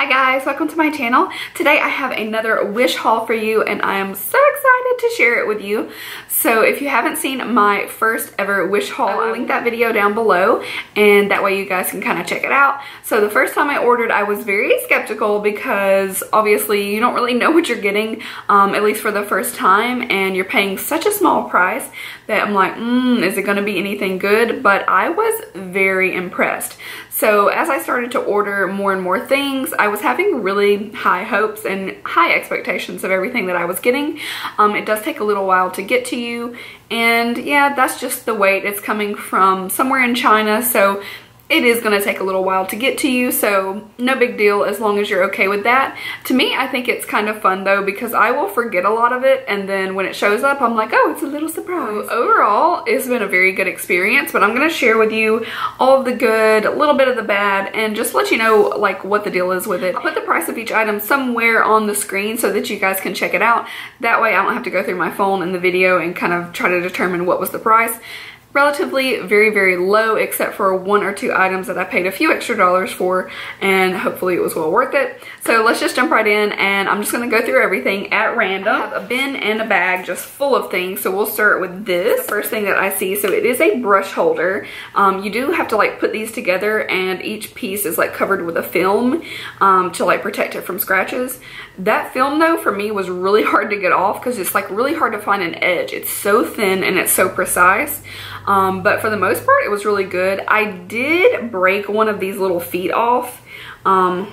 Hi guys, welcome to my channel. Today I have another wish haul for you and I am so excited to share it with you. So if you haven't seen my first ever wish haul, I'll link that video down below and that way you guys can kind of check it out. So the first time I ordered, I was very skeptical because obviously you don't really know what you're getting, at least for the first time, and you're paying such a small price that I'm like, is it going to be anything good? But I was very impressed. So as I started to order more and more things, I was having really high hopes and high expectations of everything that I was getting. It does take a little while to get to you, and yeah, that's just the weight. It's coming from somewhere in China, so it is going to take a little while to get to you, so no big deal as long as you're okay with that. To me, I think it's kind of fun though, because I will forget a lot of it, and then when it shows up, I'm like, oh, it's a little surprise. So overall, it's been a very good experience, but I'm going to share with you all of the good, a little bit of the bad, and just let you know like what the deal is with it. I'll put the price of each item somewhere on the screen so that you guys can check it out. That way I don't have to go through my phone in the video and kind of try to determine what was the price. Relatively very low, except for one or two items that I paid a few extra dollars for, and hopefully it was well worth it. So let's just jump right in, and I'm just going to go through everything at random. I have a bin and a bag just full of things, so we'll start with this. The first thing that I see, so it is a brush holder. You do have to like put these together, and each piece is like covered with a film to like protect it from scratches. That film though for me was really hard to get off because it's like really hard to find an edge. It's so thin and it's so precise. But for the most part, it was really good. I did break one of these little feet off.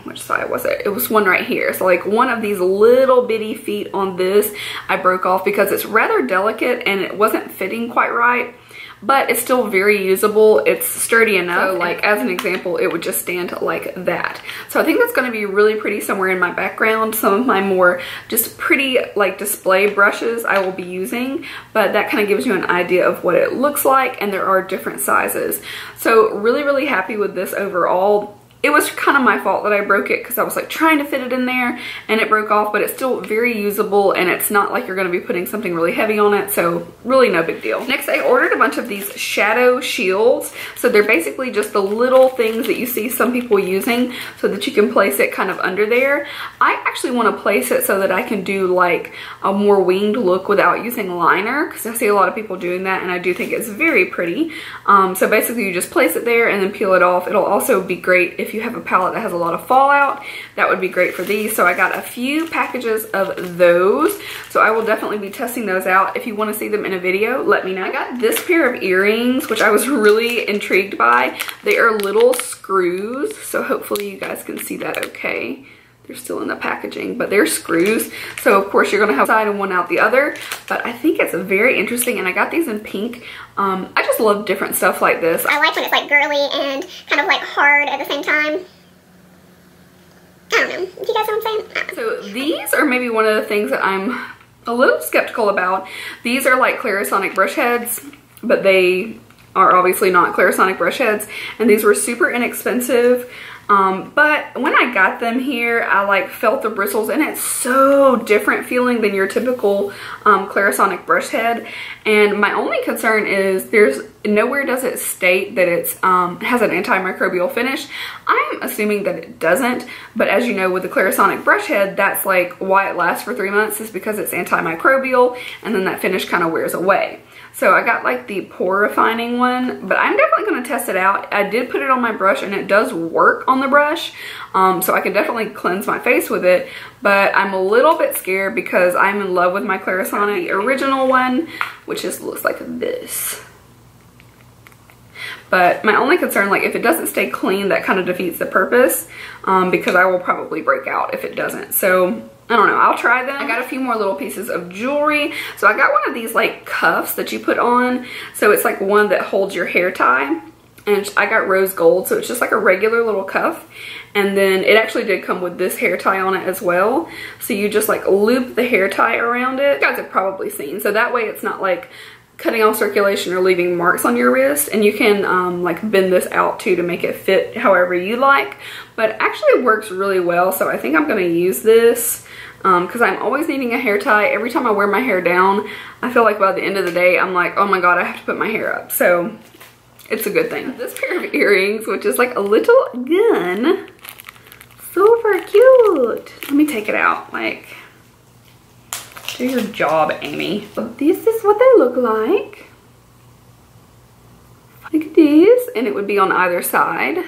Which side was it? It was one right here. So like one of these little bitty feet on this, I broke off because it's rather delicate and it wasn't fitting quite right. But it's still very usable. It's sturdy enough. So like as an example, it would just stand like that. So I think that's going to be really pretty somewhere in my background. Some of my more just pretty like display brushes I will be using, but that kind of gives you an idea of what it looks like, and there are different sizes. So really happy with this overall. It was kind of my fault that I broke it because I was like trying to fit it in there and it broke off, but it's still very usable and it's not like you're going to be putting something really heavy on it, so really no big deal. Next, I ordered a bunch of these shadow shields. So they're basically just the little things that you see some people using so that you can place it kind of under there. I actually want to place it so that I can do like a more winged look without using liner, because I see a lot of people doing that and I do think it's very pretty. So basically you just place it there and then peel it off. It'll also be great if you have a palette that has a lot of fallout. That would be great for these. So I got a few packages of those, so I will definitely be testing those out. If you want to see them in a video, let me know. I got this pair of earrings, which I was really intrigued by. They are little screws, so hopefully you guys can see that okay. They're still in the packaging, but they're screws, so of course you're gonna have one side and one out the other, but I think it's very interesting, and I got these in pink. I just love different stuff like this. I like when it's like girly and kind of like hard at the same time. I don't know, do you guys know what I'm saying? So these are maybe one of the things that I'm a little skeptical about. These are like Clarisonic brush heads, but they are obviously not Clarisonic brush heads, and these were super inexpensive. But when I got them here, I like felt the bristles, and it's so different feeling than your typical Clarisonic brush head. And my only concern is there's nowhere does it state that it's has an antimicrobial finish. I'm assuming that it doesn't, but as you know with the Clarisonic brush head, that's like why it lasts for 3 months, is because it's antimicrobial, and then that finish kind of wears away. So I got like the pore refining one, but I'm definitely going to test it out. I did put it on my brush and it does work on the brush, so I can definitely cleanse my face with it, but I'm a little bit scared because I'm in love with my Clarisonic, the original one, which just looks like this. But my only concern, like if it doesn't stay clean, that kind of defeats the purpose, because I will probably break out if it doesn't. So I don't know, I'll try them. I got a few more little pieces of jewelry. So I got one of these like cuffs that you put on. So it's like one that holds your hair tie. And I got rose gold, so it's just like a regular little cuff. And then it actually did come with this hair tie on it as well. So you just like loop the hair tie around it. You guys have probably seen. So that way it's not like cutting off circulation or leaving marks on your wrist, and you can like bend this out too to make it fit however you like, but actually works really well. So I think I'm going to use this because I'm always needing a hair tie. Every time I wear my hair down, I feel like by the end of the day I'm like, oh my god, I have to put my hair up. So it's a good thing. This pair of earrings, which is like a little gun, super cute. cute. Let me take it out. Like, do your job, Amie. So this is what they look like. Look at these, and it would be on either side.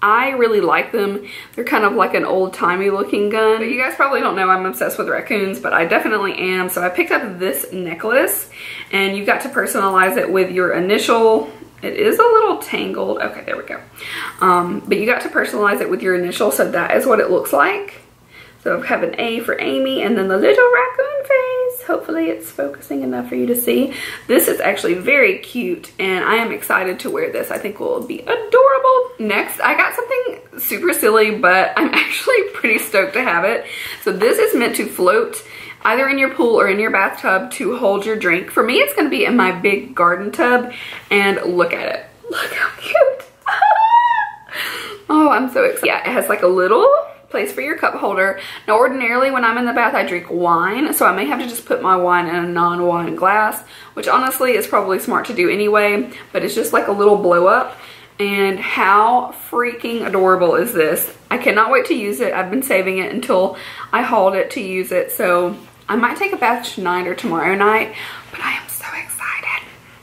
I really like them. They're kind of like an old-timey looking gun. But you guys probably don't know I'm obsessed with raccoons, but I definitely am. So I picked up this necklace, and you got to personalize it with your initial. It is a little tangled. Okay, there we go. But you got to personalize it with your initial, so that is what it looks like. So I have an A for Amie, and then the little raccoon face. Hopefully it's focusing enough for you to see. This is actually very cute, and I am excited to wear this. I think will be adorable. Next, I got something super silly, but I'm actually pretty stoked to have it. So this is meant to float either in your pool or in your bathtub to hold your drink. For me, it's gonna be in my big garden tub, and look at it. Look how cute. Oh, I'm so excited. Yeah, it has like a little place for your cup holder. Now, ordinarily when I'm in the bath, I drink wine, so I may have to just put my wine in a non-wine glass, which honestly is probably smart to do anyway, but it's just like a little blow up. And how freaking adorable is this? I cannot wait to use it. I've been saving it until I hauled it to use it, so I might take a bath tonight or tomorrow night, but I am so excited.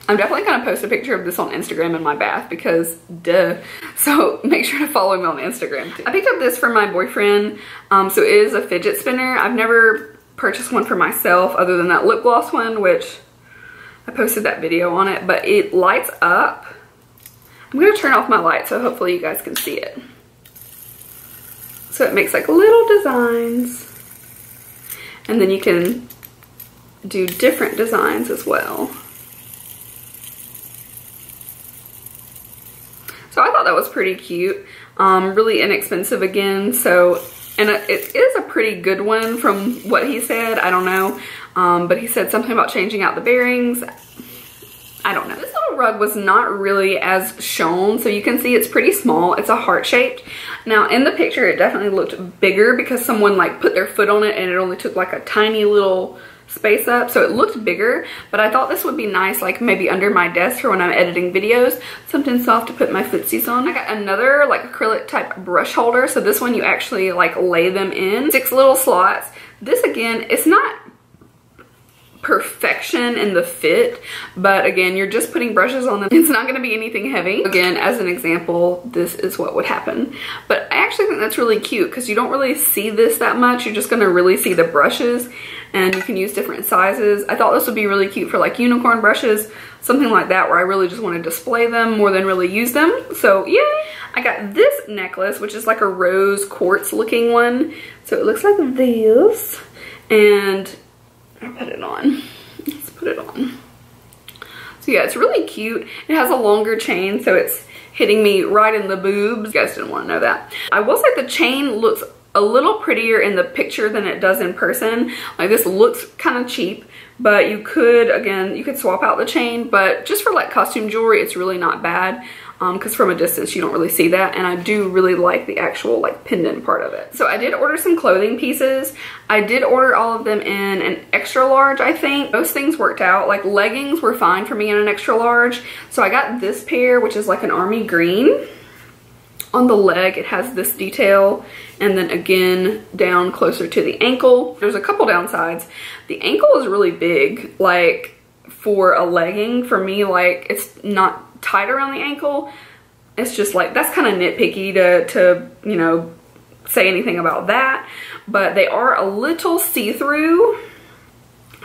I'm definitely gonna post a picture of this on Instagram in my bath because duh. So make sure to follow me on Instagram too. I picked up this for my boyfriend. So it is a fidget spinner. I've never purchased one for myself other than that lip gloss one, which I posted that video on it, but it lights up. I'm gonna turn off my light so hopefully you guys can see it. So it makes like little designs, and then you can do different designs as well. So I thought that was pretty cute, really inexpensive again. So, and it is a pretty good one from what he said. I don't know, but he said something about changing out the bearings. I don't know. This little rug was not really as shown, so you can see it's pretty small. It's a heart shaped. Now in the picture, it definitely looked bigger because someone like put their foot on it and it only took like a tiny little space up, so it looked bigger, but I thought this would be nice like maybe under my desk for when I'm editing videos, something soft to put my footsies on. I got another like acrylic type brush holder, so this one you actually like lay them in 6 little slots. This again, it's not perfection in the fit, but again, you're just putting brushes on them. It's not going to be anything heavy. Again, as an example, this is what would happen, but I actually think that's really cute because you don't really see this that much. You're just going to really see the brushes, and you can use different sizes. I thought this would be really cute for like unicorn brushes, something like that, where I really just want to display them more than really use them. So yeah, I got this necklace, which is like a rose quartz looking one. So it looks like this, and I'll put it on. Let's put it on. So yeah, it's really cute. It has a longer chain, so it's hitting me right in the boobs. You guys didn't want to know that. I will say the chain looks a little prettier in the picture than it does in person. Like this looks kind of cheap, but you could, again, you could swap out the chain, but just for like costume jewelry, it's really not bad. Because from a distance you don't really see that, and I do really like the actual like pendant part of it. So I did order some clothing pieces. I did order all of them in an extra large, I think. Most things worked out. Like leggings were fine for me in an extra large. So I got this pair, which is like an army green. On the leg it has this detail, and then again down closer to the ankle. There's a couple downsides. The ankle is really big, like for a legging. For me, like it's not tight around the ankle. It's just like, that's kind of nitpicky to you know, say anything about that, but they are a little see-through.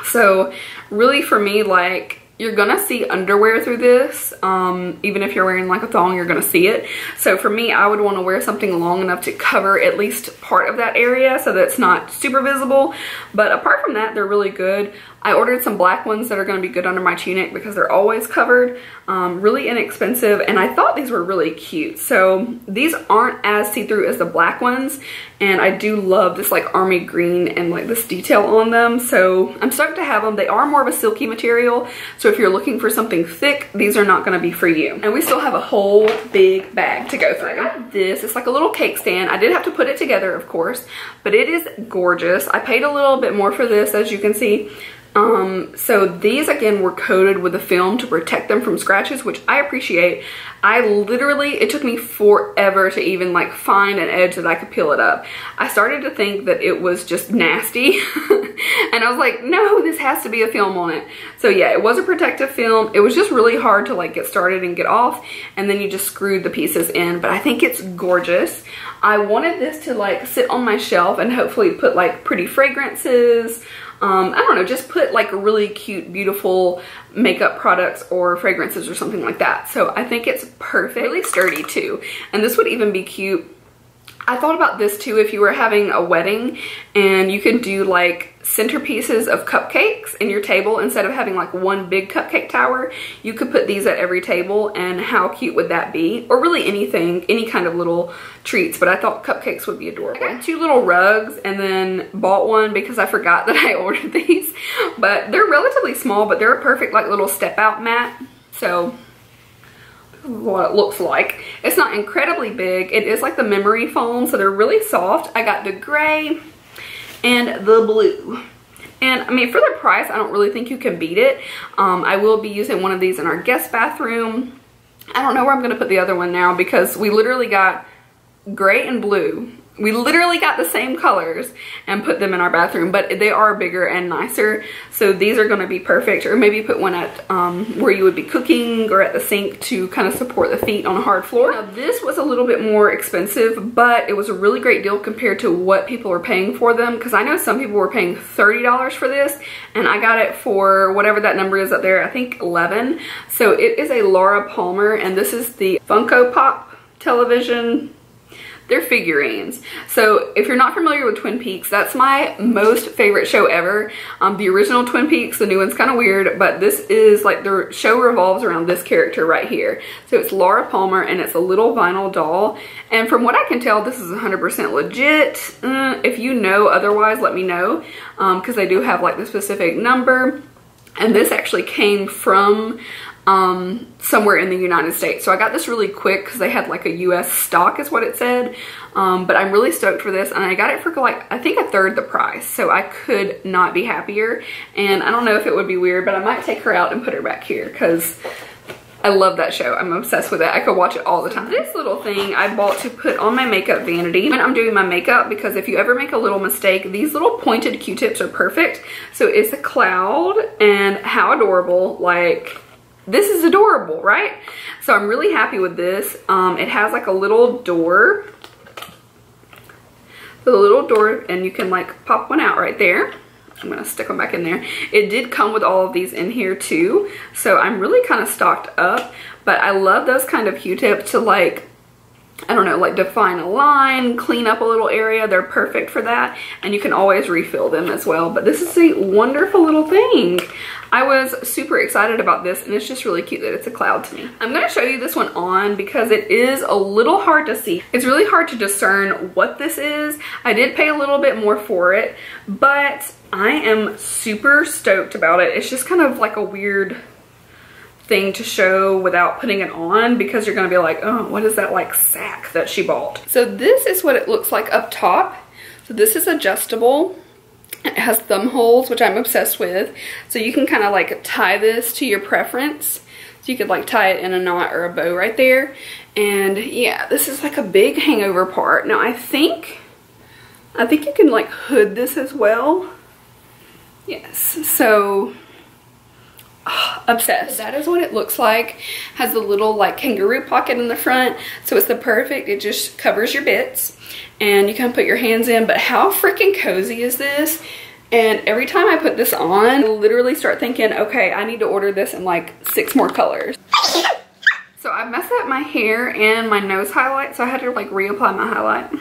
So really for me, like, you're gonna see underwear through this. Even if you're wearing like a thong, you're gonna see it. So for me, I would want to wear something long enough to cover at least part of that area so that it's not super visible. But apart from that, they're really good. I ordered some black ones that are going to be good under my tunic because they're always covered. Really inexpensive, and I thought these were really cute. So these aren't as see-through as the black ones, and I do love this like army green and like this detail on them. So I'm stoked to have them. They are more of a silky material, so if you're looking for something thick, these are not going to be for you. And we still have a whole big bag to go through. I got this. It's like a little cake stand. I did have to put it together, of course, but it is gorgeous. I paid a little bit more for this, as you can see. So these again were coated with a film to protect them from scratches, which I appreciate. It took me forever to even like find an edge that I could peel it up. I started to think that it was just nasty and I was like, no, this has to be a film on it. So yeah, it was a protective film. It was just really hard to like get started and get off, and then you just screwed the pieces in, but I think it's gorgeous. I wanted this to like sit on my shelf and hopefully put like pretty fragrances, I don't know, just put like really cute, beautiful makeup products or fragrances or something like that. So I think it's perfect. Really sturdy too. And this would even be cute. I thought about this too if you were having a wedding and you could do like centerpieces of cupcakes in your table instead of having like one big cupcake tower. You could put these at every table, and how cute would that be? Or really anything, any kind of little treats, but I thought cupcakes would be adorable. I got 2 little rugs and then bought one because I forgot that I ordered these, but they're relatively small, but they're a perfect like little step out mat. So what it looks like. It's not incredibly big. It is like the memory foam, so they're really soft. I got the gray and the blue. And I mean, for the price, I don't really think you can beat it. I will be using one of these in our guest bathroom. I don't know where I'm going to put the other one now because we literally got gray and blue. We literally got the same colors and put them in our bathroom, but they are bigger and nicer. So these are going to be perfect. Or maybe put one at where you would be cooking or at the sink to kind of support the feet on a hard floor. Now this was a little bit more expensive, but it was a really great deal compared to what people were paying for them. Because I know some people were paying $30 for this, and I got it for whatever that number is up there. I think 11. So it is a Laura Palmer, and this is the Funko Pop television. They're figurines. So if you're not familiar with Twin Peaks, that's my most favorite show ever. The original Twin Peaks, the new one's kind of weird, but this is like the show revolves around this character right here. So it's Laura Palmer, and it's a little vinyl doll. And from what I can tell, this is 100% legit. If you know otherwise, let me know, because they do have like the specific number. And this actually came from somewhere in the United States. So I got this really quick because they had like a US stock is what it said. But I'm really stoked for this, and I got it for like, I think 1/3 the price. So I could not be happier. And I don't know if it would be weird, but I might take her out and put her back here because I love that show. I'm obsessed with it. I could watch it all the time. This little thing I bought to put on my makeup vanity when I'm doing my makeup, because if you ever make a little mistake, these little pointed Q-tips are perfect. So it's a cloud, and how adorable. Like, this is adorable, right? So I'm really happy with this. It has like a little door. The little door, and you can like pop one out right there. I'm gonna stick them back in there. It did come with all of these in here too. So I'm really kind of stocked up, but I love those kind of Q-tips to like, I don't know, like define a line, clean up a little area. They're perfect for that, and you can always refill them as well. But this is a wonderful little thing. I was super excited about this, and it's just really cute that it's a cloud to me. I'm gonna show you this one on because it is a little hard to see. It's really hard to discern what this is. I did pay a little bit more for it, but I am super stoked about it. It's just kind of like a weird thing to show without putting it on, because you're gonna be like, oh, what is that like sack that she bought? So this is what it looks like up top. So this is adjustable. It has thumb holes, which I'm obsessed with. So you can kind of like tie this to your preference. So you could like tie it in a knot or a bow right there. And yeah, this is like a big hangover part. Now I think you can like hood this as well. Yes, so obsessed. That is what it looks like. Has a little like kangaroo pocket in the front, so it's the perfect, it just covers your bits and you can put your hands in. But how freaking cozy is this? And every time I put this on, I literally start thinking, okay, I need to order this in like 6 more colors. So I messed up my hair and my nose highlight, so I had to like reapply my highlight.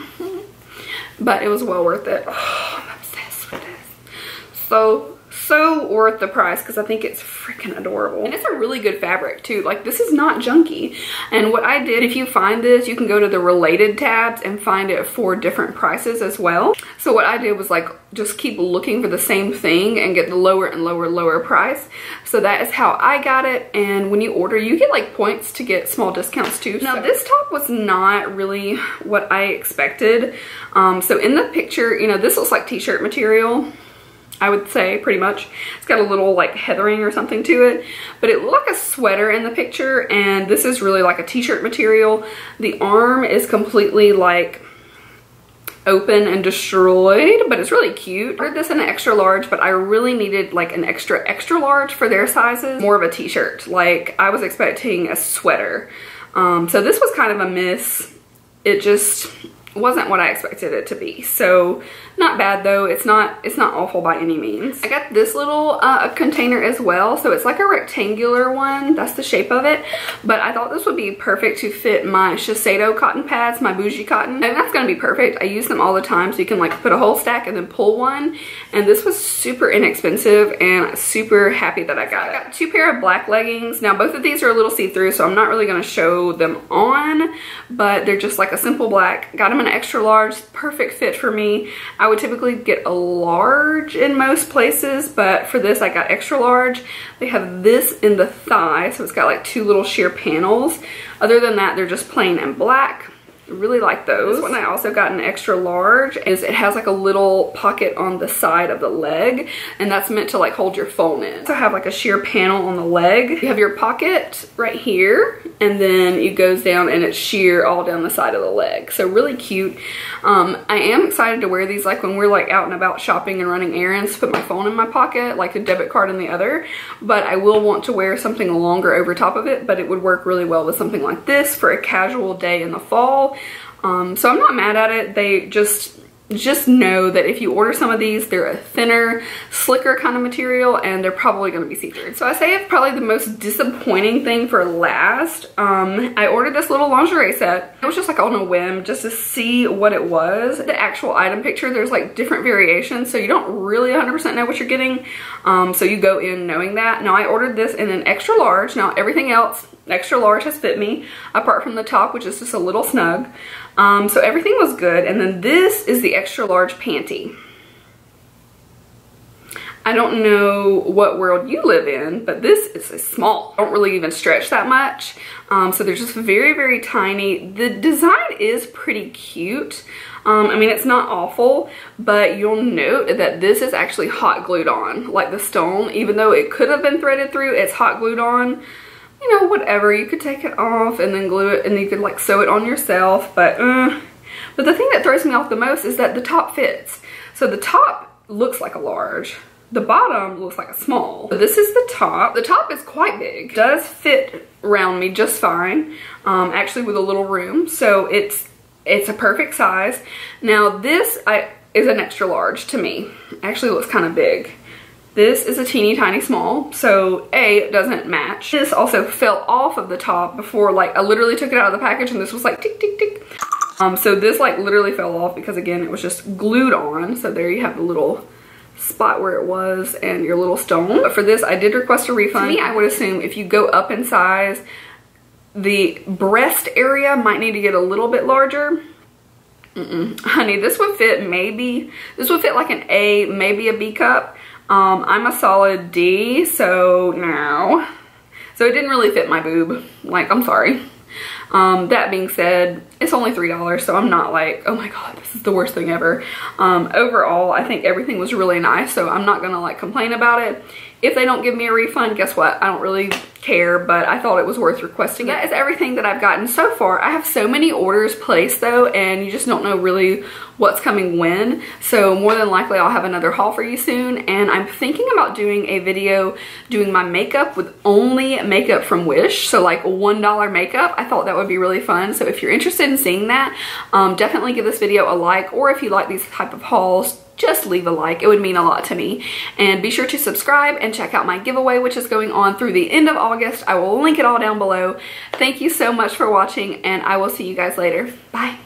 But it was well worth it. Oh, I'm obsessed with this. So worth the price, because I think it's freaking adorable. And it's a really good fabric too. Like, this is not junky. And what I did, if you find this, you can go to the related tabs and find it for different prices as well. So what I did was like just keep looking for the same thing and get the lower and lower price. So that is how I got it. And when you order, you get like points to get small discounts too. Now this top was not really what I expected. So in the picture, you know, this looks like t-shirt material. I would say, pretty much. It's got a little like heathering or something to it, but it looked like a sweater in the picture, and this is really like a t-shirt material. The arm is completely like open and destroyed, but it's really cute. I ordered this in an extra large, but I really needed like an extra large for their sizes. More of a t-shirt. Like I was expecting a sweater. So this was kind of a miss. It just wasn't what I expected it to be. So not bad though. It's not awful by any means. I got this little container as well. So it's like a rectangular one. That's the shape of it. But I thought this would be perfect to fit my Shiseido cotton pads, my bougie cotton. And that's gonna be perfect. I use them all the time, so you can like put a whole stack and then pull one. And this was super inexpensive, and I'm super happy that I got it. I got 2 pair of black leggings. Now both of these are a little see-through, so I'm not really gonna show them on, but they're just like a simple black. Got them in an extra large, perfect fit for me. I would typically get a large in most places, but for this I got extra large. They have this in the thigh, so it's got like 2 little sheer panels. Other than that, they're just plain and black. I really like those. This one I also got an extra large, is it has like a little pocket on the side of the leg, and that's meant to like hold your phone in. So have like a sheer panel on the leg. You have your pocket right here, and then it goes down and it's sheer all down the side of the leg. So really cute. I am excited to wear these like when we're like out and about shopping and running errands, put my phone in my pocket, like a debit card in the other. But I will want to wear something longer over top of it, but it would work really well with something like this for a casual day in the fall. So I'm not mad at it. They just know that if you order some of these, they're a thinner, slicker kind of material, and they're probably going to be see-through. So I say it's probably the most disappointing thing for last. I ordered this little lingerie set. It was just like on a whim, just to see what it was. The actual item picture, there's like different variations, so you don't really 100% know what you're getting. So you go in knowing that. Now I ordered this in an extra large. Now everything else extra large has fit me, apart from the top, which is just a little snug. So everything was good. And then this is the extra large panty. I don't know what world you live in, but this is small. Don't really even stretch that much. So they're just very, very tiny. The design is pretty cute. I mean, it's not awful, but you'll note that this is actually hot glued on, like the stone. Even though it could have been threaded through, it's hot glued on. You know, whatever, you could take it off and then glue it, and you could like sew it on yourself, but the thing that throws me off the most is that the top fits. So the top looks like a large, the bottom looks like a small. So this is the top. The top is quite big. It does fit around me just fine, actually with a little room, so it's a perfect size. Now this is an extra large to me. Actually looks kind of big. This is a teeny tiny small, so it doesn't match. This also fell off of the top before, like I literally took it out of the package and this was like tick, tick, tick. So this like literally fell off because again, it was just glued on. So there you have the little spot where it was and your little stone. But for this, I did request a refund. To me, I would assume if you go up in size, the breast area might need to get a little bit larger. Honey, this would fit like an A, maybe a B cup. I'm a solid D, so no. So it didn't really fit my boob. Like, I'm sorry. That being said, it's only $3, so I'm not like, oh my god, this is the worst thing ever. Overall, I think everything was really nice, so I'm not gonna like complain about it. If they don't give me a refund, guess what? I don't really care, but I thought it was worth requesting. That is everything that I've gotten so far. I have so many orders placed though, and you just don't know really what's coming when. So more than likely I'll have another haul for you soon, and I'm thinking about doing a video doing my makeup with only makeup from Wish. So like $1 makeup. I thought that would be really fun. So if you're interested in seeing that, definitely give this video a like, or if you like these type of hauls, just leave a like. It would mean a lot to me. And be sure to subscribe and check out my giveaway, which is going on through the end of August. I will link it all down below. Thank you so much for watching, and I will see you guys later. Bye.